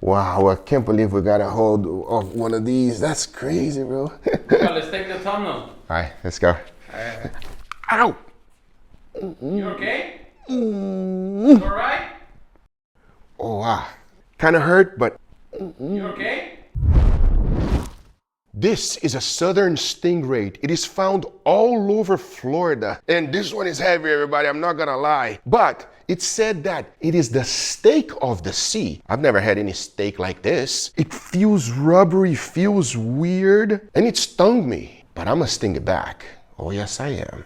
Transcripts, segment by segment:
Wow, I can't believe we got a hold of one of these. That's crazy, bro. Well, let's take the thumbnail. Alright, let's go. Ow! You okay? You alright? Oh, wow. Kind of hurt, but... You okay? This is a southern stingray. It is found all over Florida. And this one is heavy, everybody. I'm not gonna lie. But it's said that it is the steak of the sea. I've never had any steak like this. It feels rubbery, feels weird, and it stung me. But I'm gonna sting it back. Oh, yes, I am.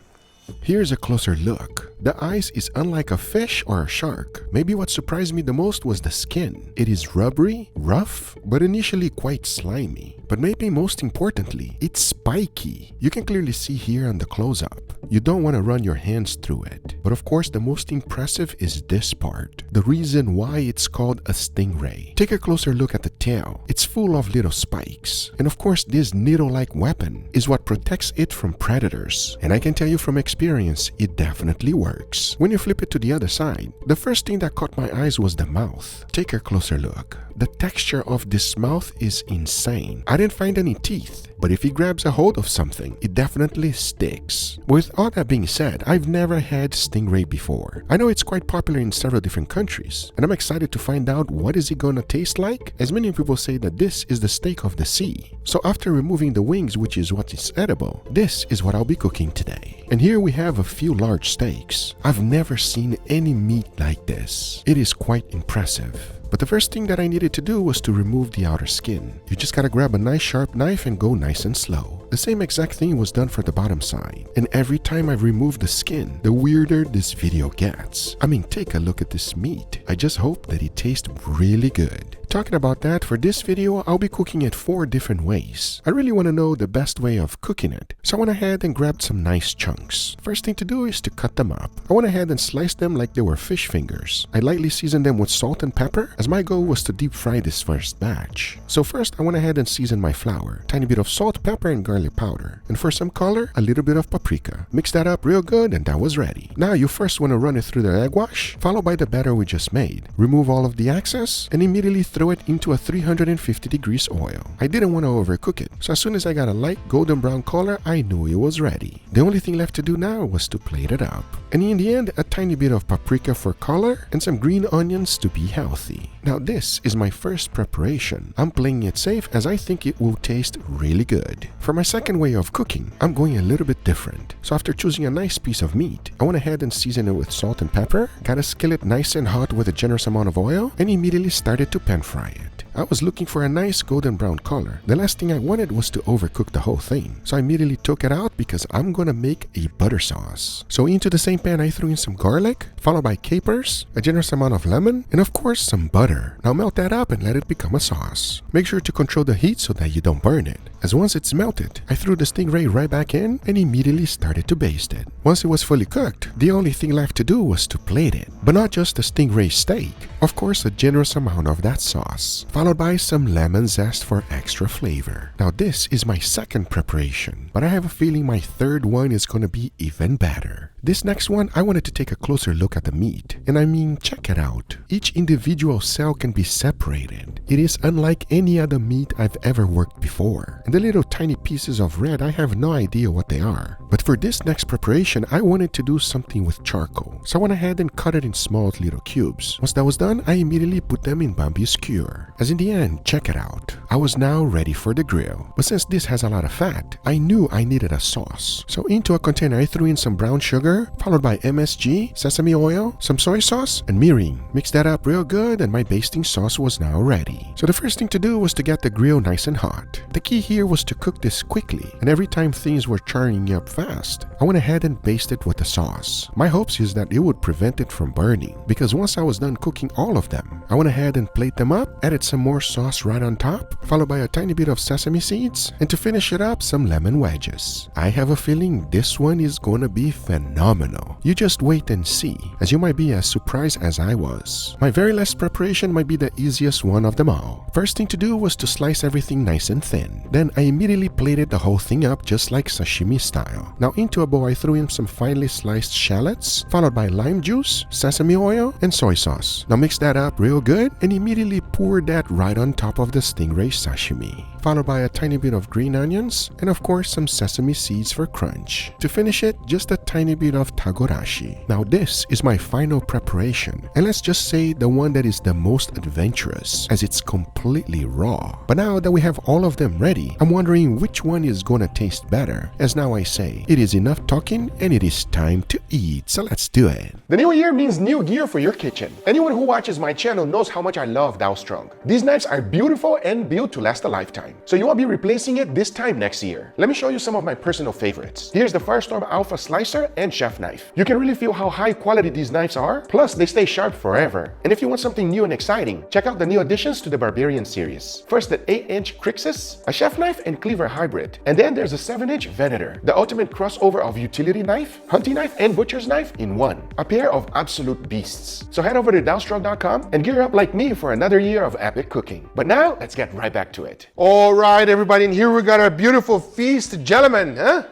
Here's a closer look. The eyes is unlike a fish or a shark. Maybe what surprised me the most was the skin. It is rubbery, rough, but initially quite slimy. But maybe most importantly, it's spiky. You can clearly see here on the close-up. You don't want to run your hands through it. But of course, the most impressive is this part. The reason why it's called a stingray. Take a closer look at the tail. It's full of little spikes. And of course, this needle-like weapon is what protects it from predators. And I can tell you from experience, it definitely works. When you flip it to the other side, the first thing that caught my eyes was the mouth. Take a closer look. The texture of this mouth is insane. I didn't find any teeth, but if he grabs a hold of something, it definitely sticks. With all that being said, I've never had stingray before. I know it's quite popular in several different countries, and I'm excited to find out what is it gonna taste like, as many people say that this is the steak of the sea. So after removing the wings, which is what is edible, this is what I'll be cooking today. And here we have a few large steaks. I've never seen any meat like this. It is quite impressive. But the first thing that I needed to do was to remove the outer skin. You just gotta grab a nice sharp knife and go nice and slow. The same exact thing was done for the bottom side. And every time I remove the skin, the weirder this video gets. I mean, take a look at this meat. I just hope that it tastes really good. Talking about that, for this video, I'll be cooking it 4 different ways. I really want to know the best way of cooking it. So I went ahead and grabbed some nice chunks. First thing to do is to cut them up. I went ahead and sliced them like they were fish fingers. I lightly seasoned them with salt and pepper, as my goal was to deep fry this first batch. So first, I went ahead and seasoned my flour. Tiny bit of salt, pepper, and garlic powder. And for some color, a little bit of paprika. Mix that up real good and that was ready. Now you first want to run it through the egg wash, followed by the batter we just made. Remove all of the excess and immediately throw it into a 350 degrees oil. I didn't want to overcook it, so as soon as I got a light golden brown color, I knew it was ready. The only thing left to do now was to plate it up. And in the end, a tiny bit of paprika for color and some green onions to be healthy. Now this is my first preparation. I'm playing it safe as I think it will taste really good. For my second way of cooking, I'm going a little bit different. So after choosing a nice piece of meat, I went ahead and seasoned it with salt and pepper, got a skillet nice and hot with a generous amount of oil, and immediately started to pan fry it. I was looking for a nice golden brown color. The last thing I wanted was to overcook the whole thing. So I immediately took it out because I'm gonna make a butter sauce. So into the same pan I threw in some garlic, followed by capers, a generous amount of lemon, and of course some butter. Now melt that up and let it become a sauce. Make sure to control the heat so that you don't burn it. As once it's melted, I threw the stingray right back in and immediately started to baste it. Once it was fully cooked, the only thing left to do was to plate it. But not just the stingray steak, of course a generous amount of that sauce, followed by some lemon zest for extra flavor. Now this is my second preparation, but I have a feeling my third one is gonna be even better. This next one, I wanted to take a closer look at the meat. And I mean, check it out. Each individual cell can be separated. It is unlike any other meat I've ever worked before. And the little tiny pieces of red, I have no idea what they are. But for this next preparation, I wanted to do something with charcoal. So I went ahead and cut it in small little cubes. Once that was done, I immediately put them in bamboo skewer. As in the end, check it out. I was now ready for the grill. But since this has a lot of fat, I knew I needed a sauce. So into a container, I threw in some brown sugar, followed by MSG, sesame oil, some soy sauce, and mirin. Mix that up real good and my basting sauce was now ready. So the first thing to do was to get the grill nice and hot. The key here was to cook this quickly, and every time things were churning up fast, I went ahead and basted with the sauce. My hopes is that it would prevent it from burning, because once I was done cooking all of them, I went ahead and plate them up, added some more sauce right on top, followed by a tiny bit of sesame seeds, and to finish it up, some lemon wedges. I have a feeling this one is gonna be phenomenal. You just wait and see, as you might be as surprised as I was. My very last preparation might be the easiest one of them all. First thing to do was to slice everything nice and thin. Then I immediately plated the whole thing up just like sashimi style. Now into a bowl I threw in some finely sliced shallots, followed by lime juice, sesame oil, and soy sauce. Now mix that up real good and immediately pour that right on top of the stingray sashimi, followed by a tiny bit of green onions and of course some sesame seeds for crunch. To finish it, just a tiny bit of tagorashi. Now this is my final preparation, and let's just say the one that is the most adventurous, as it's completely raw. But now that we have all of them ready, I'm wondering which one is gonna taste better, as now I say, it is enough talking and it is time to eat, so let's do it. The new year means new gear for your kitchen. Anyone who watches my channel knows how much I love Got Stung. These knives are beautiful and built to last a lifetime, so you won't be replacing it this time next year. Let me show you some of my personal favorites. Here's the Firestorm Alpha Slicer and Chef Knife. You can really feel how high quality these knives are, plus they stay sharp forever. And if you want something new and exciting, check out the new additions to the Barbarian series. First, the 8-inch Crixus, a chef knife and cleaver hybrid. And then there's a 7-inch Venator, the ultimate crossover of utility knife, hunting knife, and butcher's knife in one. A pair of absolute beasts. So head over to GotStung.com and gear up like me for another year of epic cooking. But now, let's get right back to it. All right, everybody, and here we got our beautiful feast, gentlemen, huh?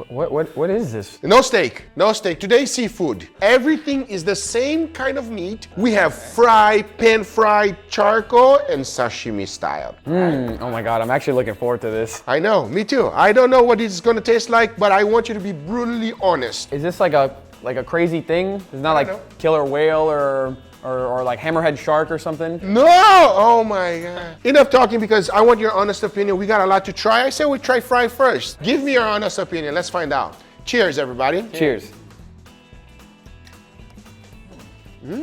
What is this? No steak, no steak. Today's seafood. Everything is the same kind of meat. We have fried, pan-fried, charcoal, and sashimi style. Oh my God, I'm actually looking forward to this. I know, me too. I don't know what it's gonna taste like, but I want you to be brutally honest. Is this like a crazy thing? It's not like know. killer whale or like hammerhead shark or something? No! Oh my God. Enough talking, because I want your honest opinion. We got a lot to try. I say we try fry first. Give me your honest opinion. Let's find out. Cheers, everybody. Cheers. It's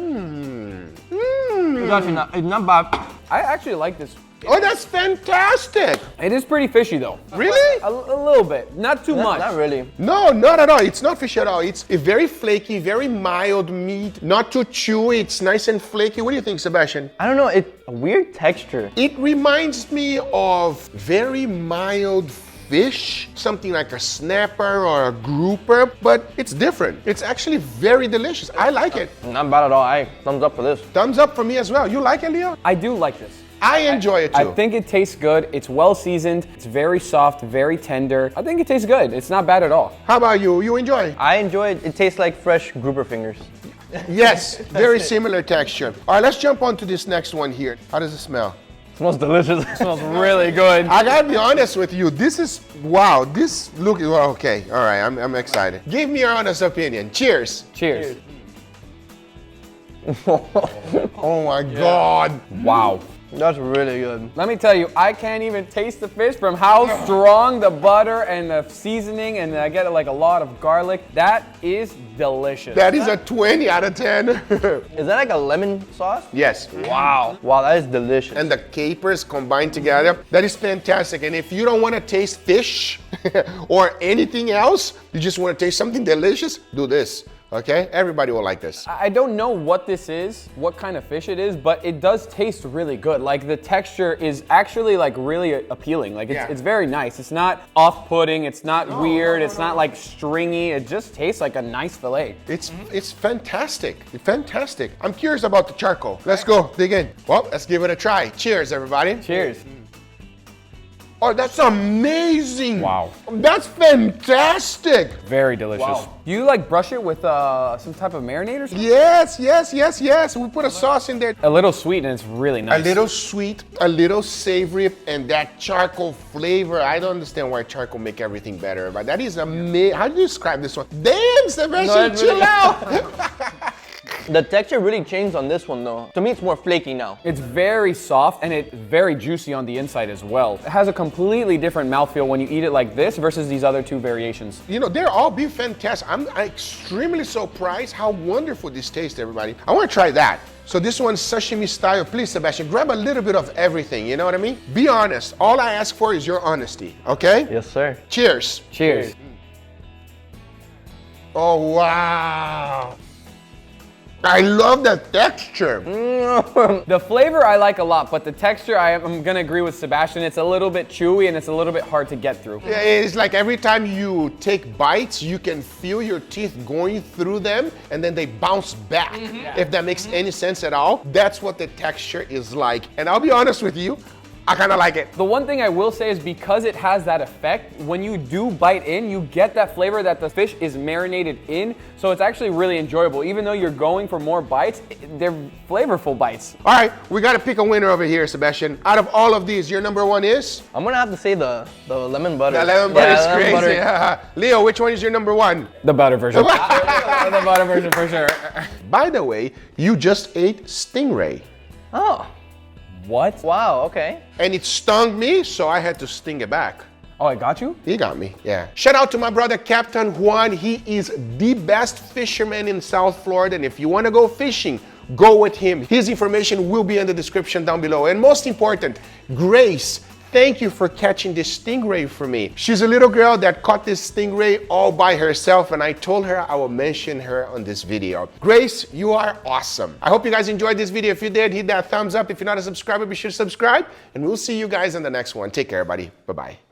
not bad. I actually like this. Oh, that's fantastic. It is pretty fishy though. Really? A little bit, not too much. Not really. No, not at all. It's not fishy at all. It's a very flaky, very mild meat. Not too chewy. It's nice and flaky. What do you think, Sebastian? I don't know, it's a weird texture. It reminds me of very mild fish, something like a snapper or a grouper, but it's different. It's actually very delicious. I like it. Not bad at all. Thumbs up for this. Thumbs up for me as well. You like it, Leo? I do like this. I enjoy it too. I think it tastes good. It's well seasoned. It's very soft, very tender. I think it tastes good. It's not bad at all. How about you? You enjoy? I enjoy it. It tastes like fresh grouper fingers. Yes, very similar texture. All right, let's jump on to this next one here. How does it smell? It smells delicious. It smells really good. I gotta be honest with you. This is, wow, this look, well, okay. All right, I'm excited. Give me your honest opinion. Cheers. Cheers. Oh my God. Wow. That's really good. Let me tell you, I can't even taste the fish from how strong the butter and the seasoning, and I get like a lot of garlic. That is delicious. That is a 20 out of 10. Is that like a lemon sauce? Yes. Wow. Wow, that is delicious. And the capers combined together, that is fantastic. And if you don't want to taste fish or anything else, you just want to taste something delicious, do this. Okay, everybody will like this. I don't know what this is, what kind of fish it is, but it does taste really good. Like the texture is actually like really appealing. Like it's very nice. It's not off-putting, it's not weird, it's not like stringy. It just tastes like a nice fillet. It's fantastic, fantastic. I'm curious about the charcoal. Let's go, dig in. Well, let's give it a try. Cheers, everybody. Cheers. Oh, that's amazing. Wow. That's fantastic. Very delicious. Wow. You like brush it with some type of marinade or something? Yes. We put a sauce in there. A little sweet and it's really nice. A little sweet, a little savory, and that charcoal flavor. I don't understand why charcoal make everything better, but that is amazing. How do you describe this one? Damn, Sebastian, chill out. The texture really changed on this one though. To me, it's more flaky now. It's very soft and it's very juicy on the inside as well. It has a completely different mouthfeel when you eat it like this versus these other two variations. You know, they're all being fantastic. I'm extremely surprised how wonderful this tastes, everybody. I want to try that. So this one's sashimi style. Please, Sebastian, grab a little bit of everything, you know what I mean? Be honest. All I ask for is your honesty, okay? Yes, sir. Cheers. Cheers. Oh, wow. I love the texture. The flavor I like a lot, but the texture, I'm gonna agree with Sebastian. It's a little bit chewy and it's a little bit hard to get through. Yeah, it's like every time you take bites, you can feel your teeth going through them and then they bounce back. If that makes any sense at all, that's what the texture is like. And I'll be honest with you, I kind of like it. The one thing I will say is because it has that effect, when you do bite in, you get that flavor that the fish is marinated in. So it's actually really enjoyable. Even though you're going for more bites, they're flavorful bites. All right, we got to pick a winner over here, Sebastian. Out of all of these, your number one is? I'm gonna have to say the lemon butter. The lemon butter is lemon crazy. butter. Leo, which one is your number one? The butter version. The butter version for sure. By the way, you just ate Stingray. Oh, What? wow, okay. And it stung me, so I had to sting it back. Oh, I got you? He got me, yeah. Shout out to my brother, Capt Juan. He is the best fisherman in South Florida. And if you want to go fishing, go with him. His information will be in the description down below. And most important, Grace, thank you for catching this stingray for me. She's a little girl that caught this stingray all by herself, and I told her I will mention her on this video. Grace, you are awesome. I hope you guys enjoyed this video. If you did, hit that thumbs up. If you're not a subscriber, be sure to subscribe, and we'll see you guys in the next one. Take care, everybody. Bye-bye.